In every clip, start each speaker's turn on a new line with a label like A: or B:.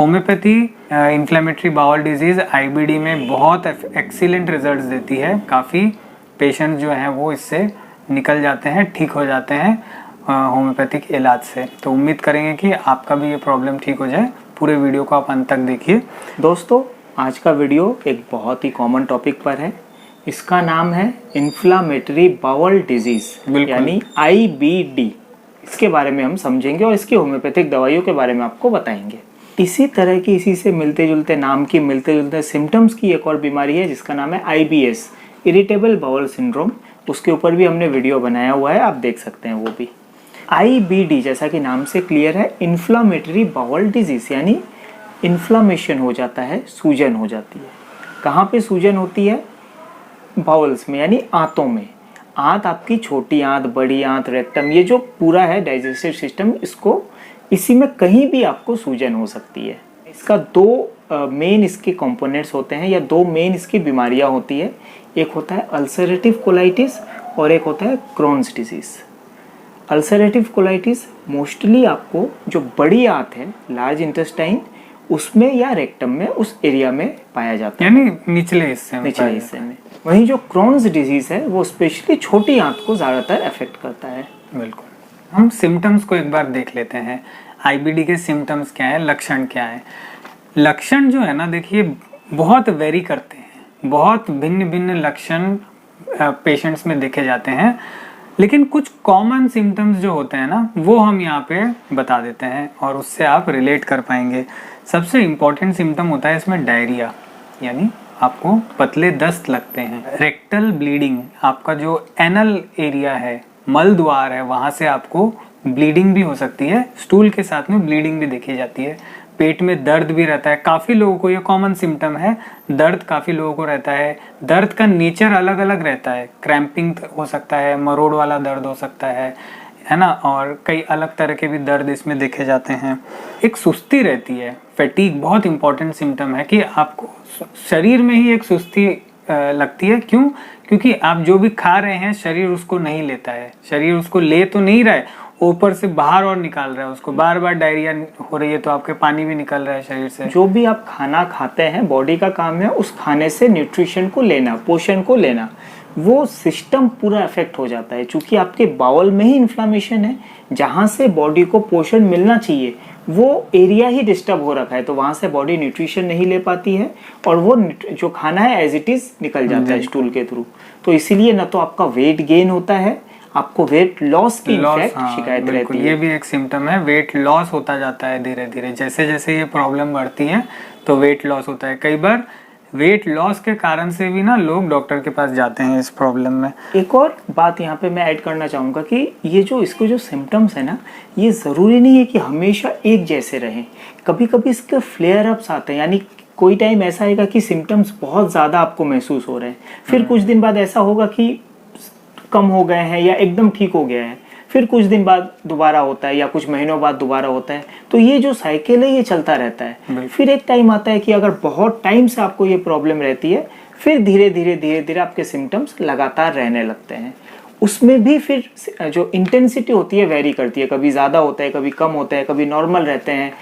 A: Homeopathy inflammatory bowel disease IBD में बहुत excellent results देती है। काफ़ी पेशेंट जो हैं वो इससे निकल जाते हैं, ठीक हो जाते हैं होम्योपैथिक इलाज से। तो उम्मीद करेंगे कि आपका भी ये प्रॉब्लम ठीक हो जाए। पूरे वीडियो को आप अंत तक देखिए।
B: दोस्तों, आज का वीडियो एक बहुत ही कॉमन टॉपिक पर है। इसका नाम है इन्फ्लामेटरी बाउल डिजीज़ यानी आईबीडी। इसके बारे में हम समझेंगे और इसकी होम्योपैथिक दवाइयों के बारे में आपको बताएंगे। इसी तरह की, इसी से मिलते जुलते नाम की, मिलते जुलते सिम्टम्स की एक और बीमारी है जिसका नाम है आईबीएस, इरिटेबल बाउल सिंड्रोम। उसके ऊपर भी हमने वीडियो बनाया हुआ है, आप देख सकते हैं वो भी। आईबीडी जैसा कि नाम से क्लियर है, इन्फ्लामेटरी बाउल डिजीज़ यानी इन्फ्लामेशन हो जाता है, सूजन हो जाती है। कहाँ पे सूजन होती है? बाउल्स में यानी आंतों में। आंत आपकी छोटी आंत, बड़ी आंत, रेक्टम, ये जो पूरा है डाइजेस्टिव सिस्टम, इसको इसी में कहीं भी आपको सूजन हो सकती है। इसका दो मेन इसके कंपोनेंट्स होते हैं या दो मेन इसकी बीमारियां होती है। एक होता है अल्सरेटिव कोलाइटिस और एक होता है Crohn's disease. Ulcerative colitis mostly आपको जो बड़ी आंत है, लार्ज इंटेस्टाइन, उसमें या रेक्टम में, उस एरिया में पाया जाता है,
A: यानी निचले हिस्से में।
B: वहीं जो क्रोन्स डिजीज़ है वो स्पेशली छोटी आंत को ज़्यादातर अफेक्ट करता है।
A: बिल्कुल। हम सिम्टम्स को एक बार देख लेते हैं। आईबीडी के सिम्टम्स क्या है, लक्षण क्या है। लक्षण जो है ना, देखिए बहुत वेरी करते हैं, बहुत भिन्न भिन्न लक्षण पेशेंट्स में देखे जाते हैं। लेकिन कुछ कॉमन सिम्टम्स जो होते हैं ना, वो हम यहाँ पे बता देते हैं और उससे आप रिलेट कर पाएंगे। सबसे इम्पॉर्टेंट सिम्टम होता है इसमें डायरिया, यानी आपको पतले दस्त लगते हैं। रेक्टल ब्लीडिंग, आपका जो एनल एरिया है, मल द्वार है, वहां से आपको ब्लीडिंग भी हो सकती है। स्टूल के साथ में ब्लीडिंग भी देखी जाती है। पेट में दर्द भी रहता है। काफ़ी लोगों को ये कॉमन सिम्टम है, दर्द काफ़ी लोगों को रहता है। दर्द का नेचर अलग अलग रहता है। क्रैम्पिंग हो सकता है, मरोड़ वाला दर्द हो सकता है ना, और कई अलग तरह के भी दर्द इसमें देखे जाते हैं। एक सुस्ती रहती है, फैटीग बहुत इंपॉर्टेंट सिम्टम है कि आपको शरीर में ही एक सुस्ती लगती है। क्यों? क्योंकि आप जो भी खा रहे हैं शरीर उसको नहीं लेता है। शरीर उसको ले तो नहीं रहा है, ऊपर से बाहर और निकाल रहा है उसको। बार बार डायरिया हो रही है तो आपके पानी भी निकल रहा है शरीर से।
B: जो भी आप खाना खाते हैं, बॉडी का काम है उस खाने से न्यूट्रिशन को लेना, पोषण को लेना। वो सिस्टम पूरा अफेक्ट हो जाता है। चूंकि आपके बाउल में ही इन्फ्लामेशन है, जहाँ से बॉडी को पोषण मिलना चाहिए वो एरिया ही डिस्टर्ब हो रखा है, तो वहाँ से बॉडी न्यूट्रिशन नहीं ले पाती है और वो जो खाना है एज इट इज निकल जाता है स्टूल के थ्रू। तो इसीलिए न तो आपका वेट गेन होता है, आपको वेट लॉस की इनफैक्ट शिकायत रहती है।
A: ये भी एक सिम्टम है, वेट लॉस होता जाता है धीरे धीरे। जैसे जैसे ये प्रॉब्लम बढ़ती है तो वेट लॉस होता है। कई बार वेट लॉस के कारण से भी ना लोग डॉक्टर के पास जाते हैं इस प्रॉब्लम में।
B: एक और बात यहाँ पे मैं ऐड करना चाहूँगा कि ये जो इसको जो सिम्टम्स है ना, ये ज़रूरी नहीं है कि हमेशा एक जैसे रहें। कभी कभी इसके फ्लेयर अप्स आते हैं, यानी कोई टाइम ऐसा आएगा कि सिम्टम्स बहुत ज़्यादा आपको महसूस हो रहे हैं, फिर कुछ दिन बाद ऐसा होगा कि कम हो गए हैं या एकदम ठीक हो गया है, फिर कुछ दिन बाद दोबारा होता है या कुछ महीनों बाद दोबारा होता है। तो ये जो साइकिल है ये चलता रहता है। फिर एक टाइम आता है कि अगर बहुत टाइम से आपको ये प्रॉब्लम रहती है, फिर धीरे धीरे आपके सिम्टम्स लगातार रहने लगते हैं। उसमें भी फिर जो इंटेंसिटी होती है वेरी करती है, कभी ज़्यादा होता है, कभी कम होता है, कभी नॉर्मल रहते हैं।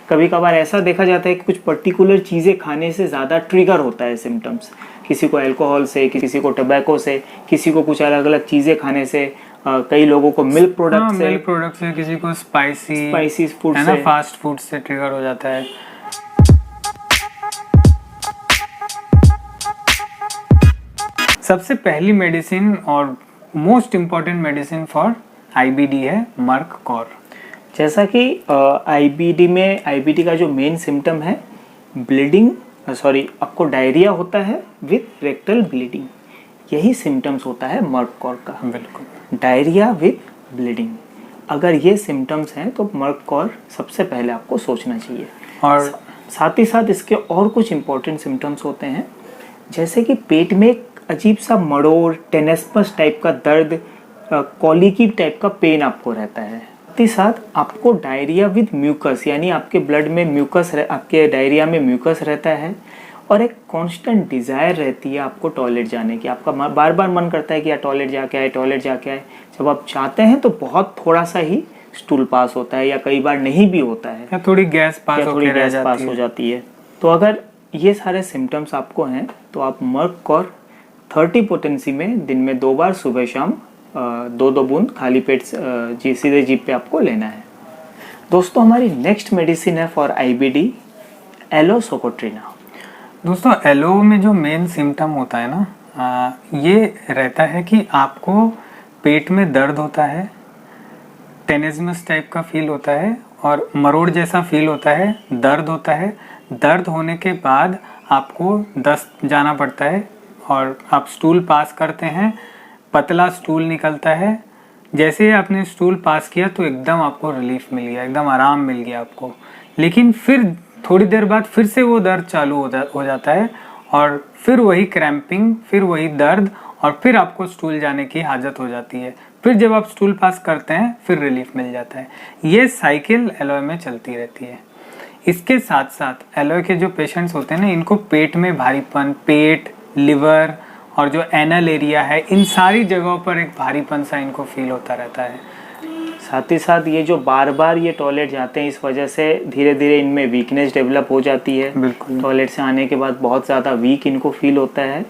B: कभी कभार ऐसा देखा जाता है कि कुछ पर्टिकुलर चीज़ें खाने से ज़्यादा ट्रिगर होता है सिम्टम्स। किसी को अल्कोहल से, किसी को टबैको से, किसी को कुछ अलग अलग चीज़ें खाने से, कई लोगों को मिल्क प्रोडक्ट से,
A: किसी को स्पाइसी
B: फूड
A: से, फास्ट फूड से ट्रिगर हो जाता है। सबसे पहली मेडिसिन और most important medicine for IBD है मर्क कॉर।
B: जैसा कि आईबीडी का जो मेन सिम्टम है ब्लीडिंग, आपको डायरिया होता है विथ रेक्टल ब्लीडिंग। यही सिम्टम्स होता है मर्क कॉर का।
A: बिल्कुल,
B: डायरिया विथ ब्लीडिंग। अगर ये सिम्टम्स हैं तो मर्क कॉर सबसे पहले आपको सोचना चाहिए।
A: और
B: साथ ही साथ इसके और कुछ इंपॉर्टेंट सिम्टम्स होते हैं, जैसे कि पेट में एक अजीब सा मड़ोड़, टेनेस्पस टाइप का दर्द, कॉलिकी टाइप का पेन आपको रहता है। साथ ही साथ आपको डायरिया विद म्यूकस, यानी आपके ब्लड में म्यूकस, आपके डायरिया में म्यूकस रहता है और एक कांस्टेंट डिज़ायर रहती है आपको टॉयलेट जाने की। आपका बार बार मन करता है कि यार टॉयलेट जाके आए। जब आप चाहते हैं तो बहुत थोड़ा सा ही स्टूल पास होता है या कई बार नहीं भी होता है,
A: या थोड़ी गैस पास
B: या थोड़ी
A: होके रह
B: गैस पास
A: जाती
B: हो
A: है।
B: जाती है। तो अगर ये सारे सिम्टम्स आपको हैं तो आप मर्ककोर 30 पोटेंसी में दिन में 2 बार सुबह शाम 2-2 बूंद खाली पेट सीधे जीभ पे आपको लेना है। दोस्तों हमारी नेक्स्ट मेडिसिन है फॉर आईबीडी, एलोसोकोट्रिना।
A: दोस्तों एलो में जो मेन सिम्टम होता है ना, ये रहता है कि आपको पेट में दर्द होता है, टेनिज्मस टाइप का फील होता है और मरोड़ जैसा फील होता है, दर्द होता है। दर्द होने के बाद आपको दस्त जाना पड़ता है और आप स्टूल पास करते हैं, पतला स्टूल निकलता है। जैसे ही आपने स्टूल पास किया तो एकदम आपको रिलीफ मिल गया, एकदम आराम मिल गया आपको। लेकिन फिर थोड़ी देर बाद फिर से वो दर्द चालू हो जाता है और फिर वही क्रैम्पिंग, फिर वही दर्द और फिर आपको स्टूल जाने की हाजत हो जाती है। फिर जब आप स्टूल पास करते हैं फिर रिलीफ मिल जाता है। ये साइकिल एलोए में चलती रहती है। इसके साथ साथ एलोए के जो पेशेंट्स होते हैं ना, इनको पेट में भारीपन, पेट, लिवर और जो एनल एरिया है, इन सारी जगहों पर एक भारीपन सा इनको फील होता रहता है।
B: साथ ही साथ ये जो बार बार ये टॉयलेट जाते हैं, इस वजह से धीरे धीरे इनमें वीकनेस डेवलप हो जाती है।
A: बिल्कुल।
B: टॉयलेट से आने के बाद बहुत ज़्यादा वीक इनको फील होता है।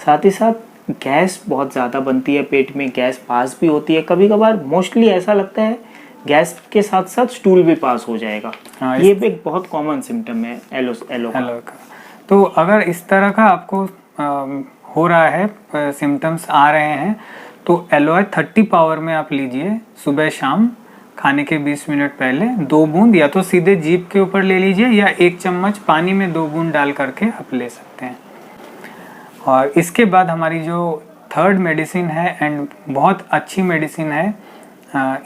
B: साथ ही साथ गैस बहुत ज़्यादा बनती है, पेट में गैस पास भी होती है। कभी कभार मोस्टली ऐसा लगता है गैस के साथ साथ स्टूल भी पास हो जाएगा।
A: हाँ,
B: ये भी एक बहुत कॉमन सिम्टम है एलो
A: का। तो अगर इस तरह का आपको हो रहा है, सिम्टम्स आ रहे हैं, तो एलोए 30 पावर में आप लीजिए। सुबह शाम खाने के 20 मिनट पहले 2 बूंद या तो सीधे जीभ के ऊपर ले लीजिए या 1 चम्मच पानी में 2 बूंद डाल करके आप ले सकते हैं। और इसके बाद हमारी जो थर्ड मेडिसिन है एंड बहुत अच्छी मेडिसिन है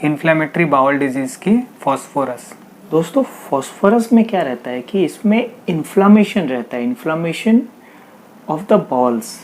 A: इन्फ्लेमेटरी बाउल डिजीज़ की, फॉस्फोरस।
B: दोस्तों फॉस्फोरस में क्या रहता है कि इसमें इन्फ्लामेशन रहता है, इन्फ्लामेशन ऑफ द बॉल्स।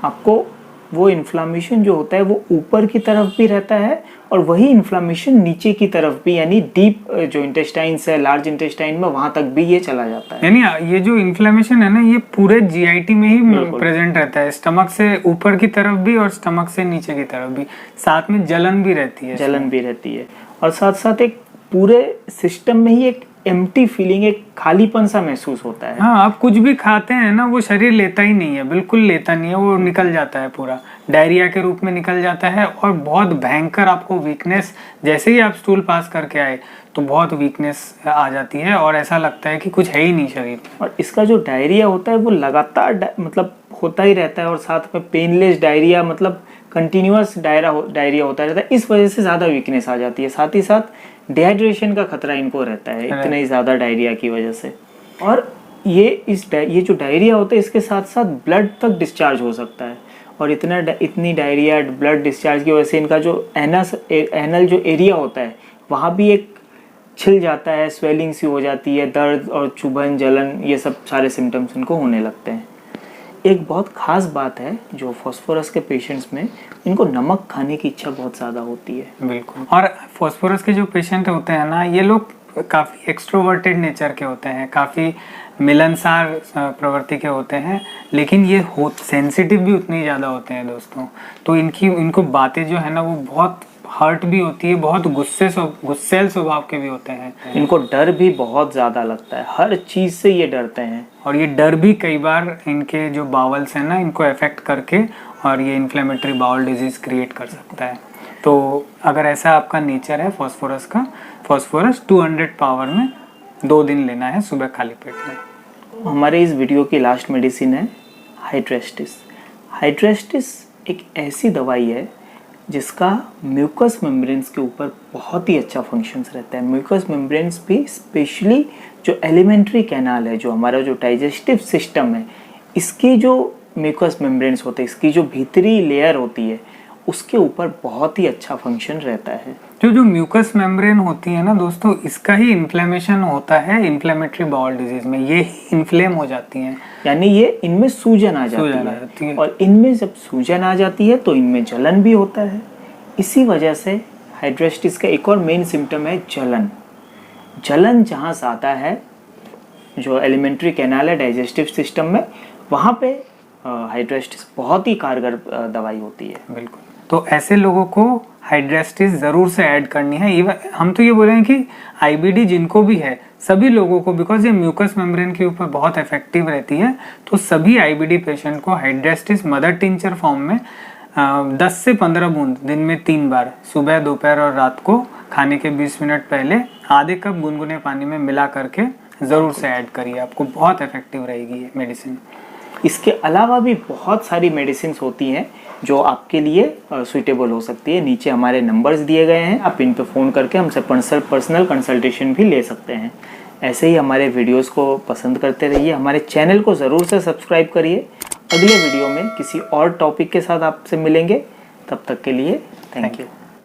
B: आपको वो इन्फ्लामेशन जो होता है वो ऊपर की तरफ भी रहता है और वही इन्फ्लामेशन नीचे की तरफ भी, यानी डीप जो इंटेस्टाइन्स है, लार्ज इंटेस्टाइन में, वहां तक भी ये चला जाता है।
A: यानी ये जो इन्फ्लेमेशन है ना, ये पूरे जीआईटी में ही प्रेजेंट रहता है, स्टमक से ऊपर की तरफ भी और स्टमक से नीचे की तरफ भी। साथ में जलन भी रहती है,
B: जलन भी रहती है और साथ साथ एक पूरे सिस्टम में ही एक एम्प्टी फीलिंग, एक खालीपन सा महसूस होता है।
A: हाँ, आप कुछ भी खाते हैं ना, वो शरीर लेता ही नहीं है, बिल्कुल लेता नहीं है, वो निकल जाता है, पूरा डायरिया के रूप में निकल जाता है। और बहुत भयंकर आपको वीकनेस, जैसे ही आप स्टूल पास करके आए तो बहुत वीकनेस आ जाती है और ऐसा लगता है कि कुछ है ही नहीं शरीर।
B: और इसका जो डायरिया होता है वो लगातार मतलब होता ही रहता है और साथ में पेनलेस डायरिया, मतलब कंटिन्यूअस डायरिया होता रहता है। इस वजह से ज़्यादा वीकनेस आ जाती है। साथ ही साथ डिहाइड्रेशन का खतरा इनको रहता है इतने ही ज़्यादा डायरिया की वजह से। और ये जो डायरिया होता है इसके साथ साथ ब्लड तक डिस्चार्ज हो सकता है और इतनी डायरिया, ब्लड डिस्चार्ज की वजह से इनका जो एनल जो एरिया होता है वहाँ भी एक छिल जाता है, स्वेलिंग सी हो जाती है, दर्द और चुभन, जलन, ये सब सारे सिम्टम्स इनको होने लगते हैं। एक बहुत ख़ास बात है जो फॉस्फोरस के पेशेंट्स में, इनको नमक खाने की इच्छा बहुत ज़्यादा होती है।
A: बिल्कुल। और फॉस्फोरस के जो पेशेंट होते हैं ना, ये लोग काफ़ी एक्सट्रोवर्टेड नेचर के होते हैं, काफ़ी मिलनसार प्रवृत्ति के होते हैं, लेकिन ये सेंसिटिव भी उतने ज़्यादा होते हैं दोस्तों। तो इनको बातें जो है ना वो बहुत हर्ट भी होती है, बहुत गुस्सेल स्वभाव के भी होते हैं।
B: इनको डर भी बहुत ज़्यादा लगता है, हर चीज़ से ये डरते हैं
A: और ये डर भी कई बार इनके जो बावल्स हैं ना, इनको अफेक्ट करके और ये इन्फ्लेमेटरी बाउल डिजीज़ क्रिएट कर सकता है। तो अगर ऐसा आपका नेचर है फॉस्फोरस का, फॉस्फोरस 200 पावर में 2 दिन लेना है सुबह खाली पेट में।
B: हमारे इस वीडियो की लास्ट मेडिसिन है हाइड्रेस्टिस। हाइड्रेस्टिस एक ऐसी दवाई है जिसका म्यूकस मेम्ब्रेन्स के ऊपर बहुत ही अच्छा फंक्शंस रहता है। म्यूकस मेम्ब्रेन्स भी स्पेशली जो एलिमेंट्री कैनाल है, जो हमारा जो डाइजेस्टिव सिस्टम है, इसकी जो म्यूकस मेम्ब्रेन्स होते हैं, इसकी जो भीतरी लेयर होती है, उसके ऊपर बहुत ही अच्छा फंक्शन रहता है।
A: जो म्यूकस मेम्ब्रेन होती है ना दोस्तों, इसका ही इन्फ्लेमेशन होता है इन्फ्लेमेटरी बाउल डिजीज में, ये ही इन्फ्लेम हो जाती हैं,
B: यानी ये इनमें सूजन आ जाती है। और इनमें जब सूजन आ जाती है तो इनमें जलन भी होता है। इसी वजह से हाइड्रेस्टिस का एक और मेन सिम्टम है जलन। जलन जहाँ ज़्यादा है, जो एलिमेंट्री कैनाल है डाइजेस्टिव सिस्टम में, वहाँ पे हाइड्रेस्टिस बहुत ही कारगर दवाई होती है।
A: बिल्कुल। तो ऐसे लोगों को हाइड्रेस्टिस ज़रूर से ऐड करनी है। इवन हम तो ये बोल रहे हैं कि आईबीडी जिनको भी है सभी लोगों को, बिकॉज ये म्यूकस मेम्ब्रेन के ऊपर बहुत इफेक्टिव रहती है, तो सभी आईबीडी पेशेंट को हाइड्रेस्टिस मदर टिंचर फॉर्म में 10 से 15 बूंद दिन में 3 बार, सुबह, दोपहर और रात को खाने के 20 मिनट पहले आधे कप गुनगुने पानी में मिला करके ज़रूर से ऐड करिए, आपको बहुत इफेक्टिव रहेगी ये मेडिसिन।
B: इसके अलावा भी बहुत सारी मेडिसिन होती हैं जो आपके लिए सुइटेबल हो सकती है। नीचे हमारे नंबर्स दिए गए हैं, आप इन पे फ़ोन करके हमसे पर्सनल कंसल्टेशन भी ले सकते हैं। ऐसे ही हमारे वीडियोस को पसंद करते रहिए, हमारे चैनल को ज़रूर से सब्सक्राइब करिए। अगले वीडियो में किसी और टॉपिक के साथ आपसे मिलेंगे, तब तक के लिए थैंक यू।